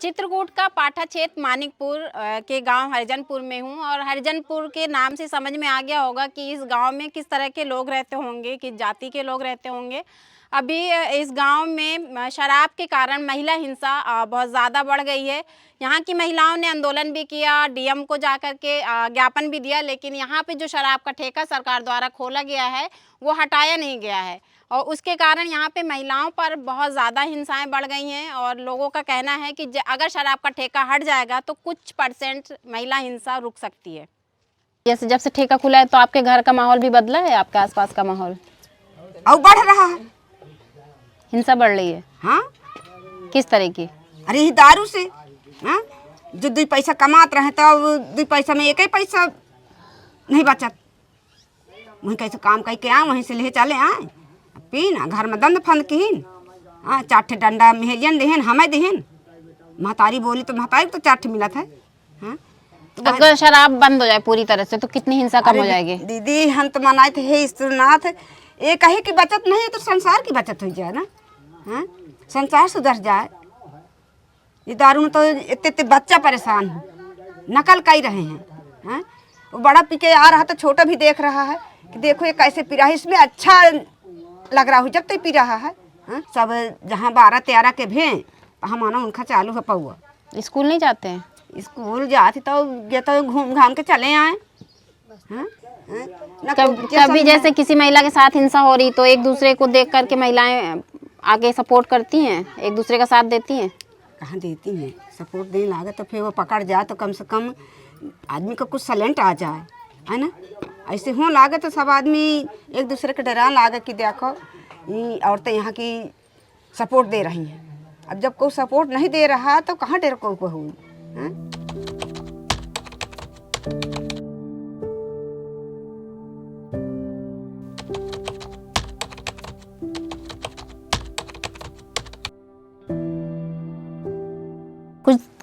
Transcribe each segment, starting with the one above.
चित्रकूट का पाठा क्षेत्र मानिकपुर के गांव हरिजनपुर में हूं और हरिजनपुर के नाम से समझ में आ गया होगा कि इस गांव में किस तरह के लोग रहते होंगे, किस जाति के लोग रहते होंगे। अभी इस गांव में शराब के कारण महिला हिंसा बहुत ज़्यादा बढ़ गई है। यहाँ की महिलाओं ने आंदोलन भी किया, डीएम को जाकर के ज्ञापन भी दिया, लेकिन यहाँ पे जो शराब का ठेका सरकार द्वारा खोला गया है वो हटाया नहीं गया है और उसके कारण यहाँ पे महिलाओं पर बहुत ज़्यादा हिंसाएं बढ़ गई हैं। और लोगों का कहना है कि अगर शराब का ठेका हट जाएगा तो कुछ % महिला हिंसा रुक सकती है। जैसे जब से ठेका खुला है तो आपके घर का माहौल भी बदला है, आपके आसपास का माहौल और बढ़ रहा है, हिंसा बढ़ रही है। हाँ, किस तरह की? अरे ये दारू से, हाँ, जो 2 पैसा कमात रहे तो 2 पैसा में 1 पैसा नहीं बचत, वहीं कैसे काम करके आए, वहीं से ले चले आए पीना, घर में दंड फंद किन, हाँ, 4 डंडा मेहरियन देहन, हमें देहन, महतारी बोली तो महतारी तो 4 मिलत है। हाँ, तो अगर शराब बंद हो जाए पूरी तरह से तो कितनी हिंसा कम हो जाएगी? दीदी हम तो मनाए थे हे ईश्वरनाथ, ये कहे की बचत नहीं है तो संसार की बचत हो जाए ना, हाँ, संसार सुधर जाए। ये दारू में तो इतने बच्चा परेशान हो, नकल कर रहे हैं, हाँ, वो बड़ा पी के आ रहा तो छोटा भी देख रहा है कि देखो ये कैसे पी रहा है, इसमें अच्छा लग रहा हो जब तक पी रहा है। हाँ, सब जहाँ 12-13 के भें हम आना उनका चालू है पौआ। स्कूल नहीं जाते हैं? स्कूल जाती तो ये तो घूम घाम के चले आए। हाँ? कभी जैसे किसी महिला के साथ हिंसा हो रही तो एक दूसरे को देख करके महिलाएं आगे सपोर्ट करती हैं, एक दूसरे का साथ देती हैं? कहाँ देती हैं, सपोर्ट देने लागे तो फिर वो पकड़ जाए तो कम से कम आदमी को कुछ सलेंट आ जाए, है ना। ऐसे हो लागे तो सब आदमी एक दूसरे के डरा लागे कि देखो ये औरतें यहाँ की सपोर्ट दे रही हैं। अब जब कोई सपोर्ट नहीं दे रहा तो कहाँ डर को हुई।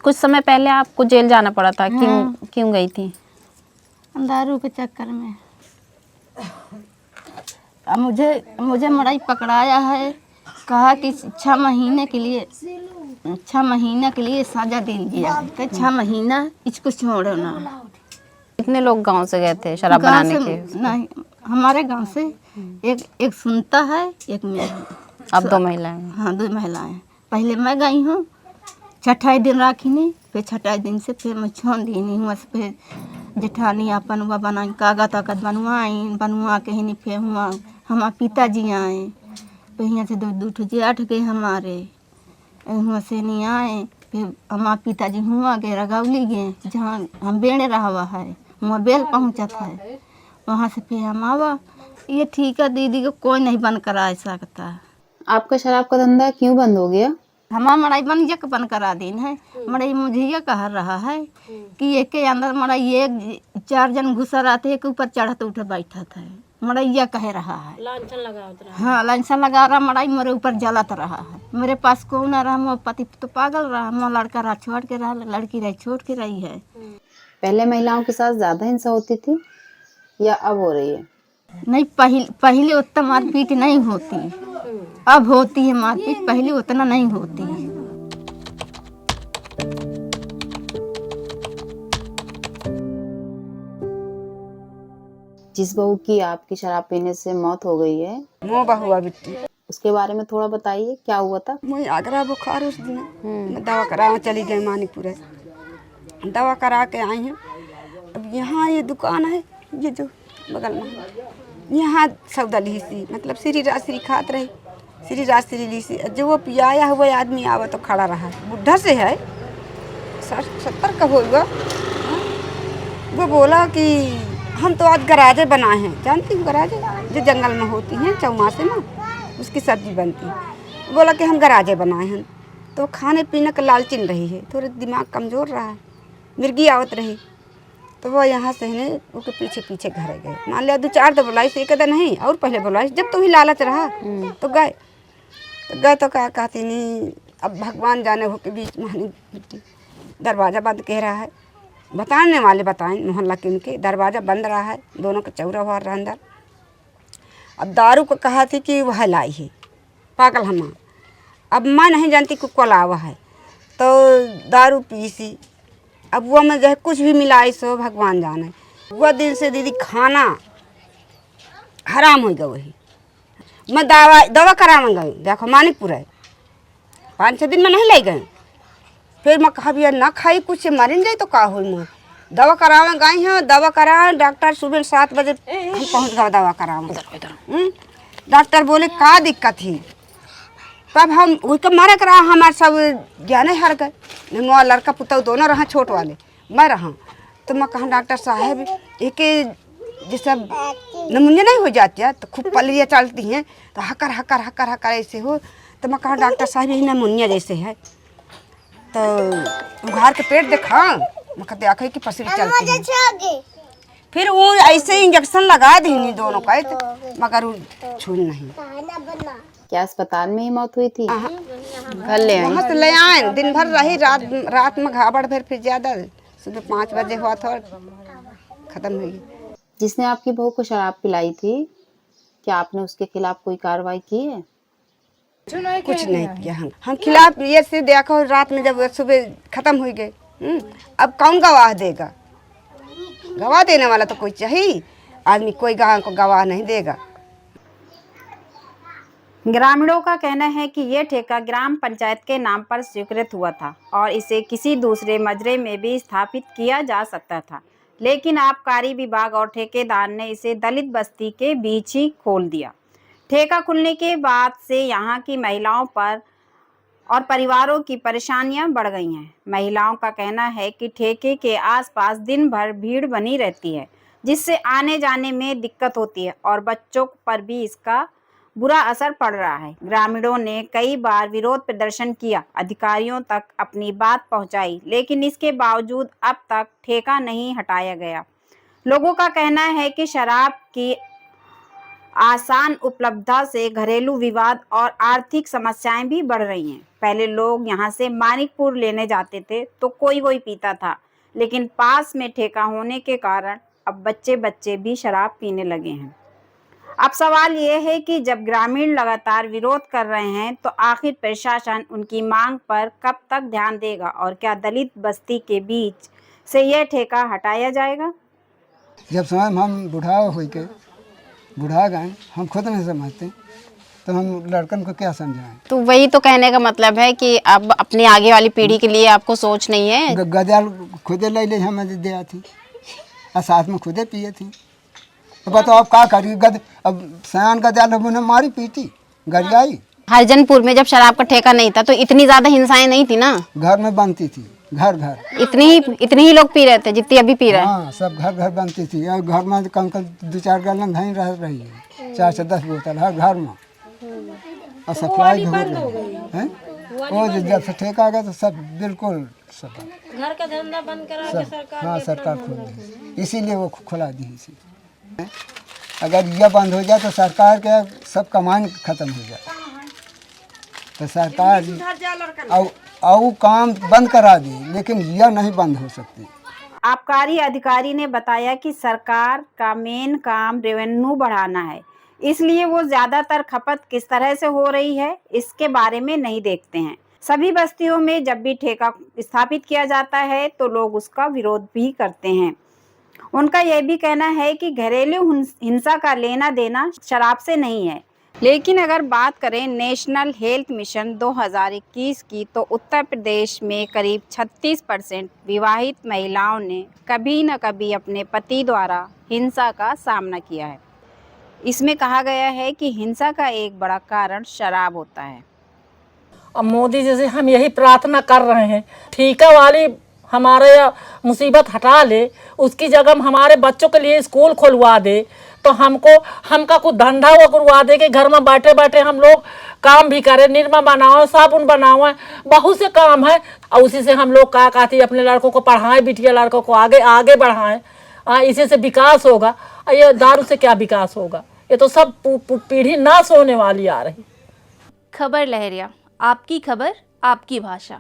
कुछ समय पहले आपको जेल जाना पड़ा था। क्यों गई थी? दारू के चक्कर में। अब मुझे मड़ाई पकड़ाया है, कहा कि 6 महीने के लिए सजा दे दिया, तो 6 महीना इसको छोड़ो ना। कितने लोग गांव से गए थे शराब बनाने के? नहीं, हमारे गांव से एक सुनता है, एक मैं। अब 2 महिलाएं? हाँ, 2 महिलाएं। पहले मैं गई हूँ, 6 दिन राखी नहीं, फिर 6 दिन से फिर मैं छोड़ दी नहीं हुआ। फिर जेठानी अपन हुआ बनाई, कागज ताकत बनवा के ही फिर हुआ हमारे पिताजी आए, फिर यहाँ से 2 जेठ गए हमारे, हुआ से नहीं आए, फिर हमारे पिताजी हुआ गए रगौली गए, जहाँ हम बेड़े रहा हुआ है वहाँ बेल पहुँचा था, वहाँ से फिर हम आवा। ये ठीक है दीदी को कोई नहीं बंद करा सकता। आपका शराब का धंधा क्यों बंद हो गया? हमारा मड़ाई बन जक बन करा दिन है। मड़ाई मुझे ये कह रहा है कि एक के अंदर मड़ाई 4 जन घुसा रहते, एक ऊपर चढ़त उठे बैठा था। मड़ाई ये कह रहा है लांछन लगा रहा। हाँ, लांछन लगा रहा, मड़ाई मेरे ऊपर जलत रहा है। मेरे पास कौन आ रहा, मेरा पति तो पागल रहा, मेरा लड़का रहा छोड़ के रहा, लड़की रही छोड़ के रही है। पहले महिलाओं के साथ ज्यादा हिंसा होती थी या अब हो रही है? नहीं, पहले उतना मारपीट नहीं होती, अब होती है मारपीट, पहले उतना नहीं होती। जिस बहू की आपकी शराब पीने से मौत हो गई है, मोह बहुआ बिट्टी, उसके बारे में थोड़ा बताइए, क्या हुआ था? मुझे आगरा बुखार उस दिन मैं दवा करा चली गई मानीपुर, दवा करा के आई हूँ। अब यहाँ ये दुकान है, ये जो बगल में, यहाँ सौदा ली सी, मतलब श्री राश्री खात रही, श्री राश्री ली सी। जो वो पियाया हुआ आदमी आवा तो खड़ा रहा, बुढ़ा से है 60-70 का होगा। वो बोला कि हम तो आज गराजे बनाए हैं, जानती हूँ गराजे जो जंगल में होती हैं चौमासे में, उसकी सब्जी बनती है। बोला कि हम गराजे बनाए हैं, तो खाने पीने का लालचिन रही है, थोड़ा दिमाग कमज़ोर रहा है, मिर्गी आवत रही, तो वो यहाँ से है उसके पीछे पीछे घर गए। मान लिया 2-4 तो बुलाई से, एक नहीं और पहले बुलाई, जब तो ही लालच रहा तो गए तो क्या कहती नहीं। अब भगवान जाने हो के बीच में दरवाज़ा बंद कह रहा है, बताने वाले बताएं मोहल्ला के, उनके दरवाज़ा बंद रहा है, दोनों का चौरा हुआ रहा अंदर। अब दारू को कहा थी कि वह लाई है, पागल हम। अब मैं नहीं जानती कि कल आवा है, तो दारू पी सी। अब वो में जो है कुछ भी मिलाई सो भगवान जाने। वो दिन से दीदी खाना हराम हो गया। वही मैं दवा कराने गई, देखो मानिकपुर है, 5-6 दिन में नहीं ले गए। फिर मैं कहा भैया ना खाई कुछ मरिन जाए तो का हो। मैं दवा करावे गई हैं, दवा करा डॉक्टर सुबह 7 बजे हम पहुँच गए दवा करावे। डॉक्टर बोले का दिक्कत थी, तब हम उसको मारे करा हमारे सब ज्ञान हार गए। मोआ लड़का पुतौ दोनों रहा, छोट वाले मैं रहा। तो मैं कहा डॉक्टर साहब एक जैसे नमूनिया नहीं हो जाती है तो खूब पलियाँ चलती हैं तो हकर हकर हकर हकर ऐसे हो। तो मैं कहा डॉक्टर साहब यही नमूनिया जैसे है। तो उघार के पेट देखा, मैं कहते आँखें की पसली चलती है। फिर वो ऐसे इंजेक्शन लगा दी दोनों का, मगर वो छून नहीं। क्या अस्पताल में ही मौत हुई थी? घर ले आई? वहाँ से ले आए, दिन भर रही, रात में घाबड़ भर, फिर ज्यादा सुबह 5 बजे हुआ था और खत्म हो गई। जिसने आपकी बहू को शराब पिलाई थी, क्या आपने उसके खिलाफ कोई कार्रवाई की है? कुछ नहीं किया हम खिलाफ। ये से देखो रात में जब सुबह खत्म हो गए। अब कौन गवाह देगा? गवाह देने वाला तो कोई चाहिए, आदमी कोई गाँव को गवाह नहीं देगा। ग्रामीणों का कहना है कि यह ठेका ग्राम पंचायत के नाम पर स्वीकृत हुआ था और इसे किसी दूसरे मजरे में भी स्थापित किया जा सकता था, लेकिन आबकारी विभाग और ठेकेदार ने इसे दलित बस्ती के बीच ही खोल दिया। ठेका खुलने के बाद से यहाँ की महिलाओं पर और परिवारों की परेशानियां बढ़ गई हैं। महिलाओं का कहना है कि ठेके के आसपास दिन भर भीड़ बनी रहती है, जिससे आने जाने में दिक्कत होती है और बच्चों पर भी इसका बुरा असर पड़ रहा है। ग्रामीणों ने कई बार विरोध प्रदर्शन किया, अधिकारियों तक अपनी बात पहुंचाई, लेकिन इसके बावजूद अब तक ठेका नहीं हटाया गया। लोगों का कहना है कि शराब की आसान उपलब्धता से घरेलू विवाद और आर्थिक समस्याएं भी बढ़ रही हैं। पहले लोग यहां से मानिकपुर लेने जाते थे तो कोई पीता था, लेकिन पास में ठेका होने के कारण अब बच्चे भी शराब पीने लगे हैं। अब सवाल ये है कि जब ग्रामीण लगातार विरोध कर रहे हैं तो आखिर प्रशासन उनकी मांग पर कब तक ध्यान देगा और क्या दलित बस्ती के बीच से यह ठेका हटाया जाएगा? जब समय हम बुढ़ा गए, हम खुद नहीं समझते तो हम लड़कन को क्या समझाएं? तो वही तो कहने का मतलब है कि अब अपनी आगे वाली पीढ़ी के लिए आपको सोच नहीं है। गजाल खुदे ले हमें दिया थी और साथ में खुदे पिए थी। तो बताओ अब क्या करिए? अब सयान गजाल हमने मारी पीटी गरियाई। हरिजनपुर में जब शराब का ठेका नहीं था तो इतनी ज्यादा हिंसाएं नहीं थी ना? घर में बनती थी, घर इतनी ही लोग पी रहे थे जितनी अभी पी रहे हैं। हाँ, सब घर बनती थी और घर में कम 2-4 गैलन नहीं रह रही है, 4 से 10 बोतल हर घर में और सप्लाई हो रही है। वो जब से ठेका आ गया तो सब बिल्कुल सब घर का धंधा बंद करा के सरकार। हाँ, सरकार खोल दी, इसीलिए वो खुला दी इसी। अगर यह बंद हो जाए तो सरकार के सब कमान खत्म हो जाए। तो सरकार और काम बंद करा दी, लेकिन यह नहीं बंद हो सकती। आबकारी अधिकारी ने बताया कि सरकार का मेन काम रेवेन्यू बढ़ाना है, इसलिए वो ज्यादातर खपत किस तरह से हो रही है इसके बारे में नहीं देखते हैं। सभी बस्तियों में जब भी ठेका स्थापित किया जाता है तो लोग उसका विरोध भी करते हैं। उनका यह भी कहना है कि घरेलू हिंसा का लेना देना शराब से नहीं है। लेकिन अगर बात करें नेशनल हेल्थ मिशन 2021 की तो उत्तर प्रदेश में करीब 36% विवाहित महिलाओं ने कभी न कभी अपने पति द्वारा हिंसा का सामना किया है। इसमें कहा गया है कि हिंसा का एक बड़ा कारण शराब होता है। अब मोदी जी से हम यही प्रार्थना कर रहे हैं, ठेका वाली हमारे मुसीबत हटा ले, उसकी जगह हमारे बच्चों के लिए स्कूल खुलवा दे, तो हमका कुछ धंधा वो करवा दे कि घर में बैठे बैठे हम लोग काम भी करें, निरमा बनाओ, साबुन बनाओ, बहुत से काम है। और उसी से हम लोग क्या कहती अपने लड़कों को पढ़ाएं, बिटिया लड़कों को आगे बढ़ाएं। इसी से विकास होगा। ये दारू से क्या विकास होगा? ये तो सब पीढ़ी नाश होने वाली आ रही। खबर लहरिया, आपकी खबर आपकी भाषा।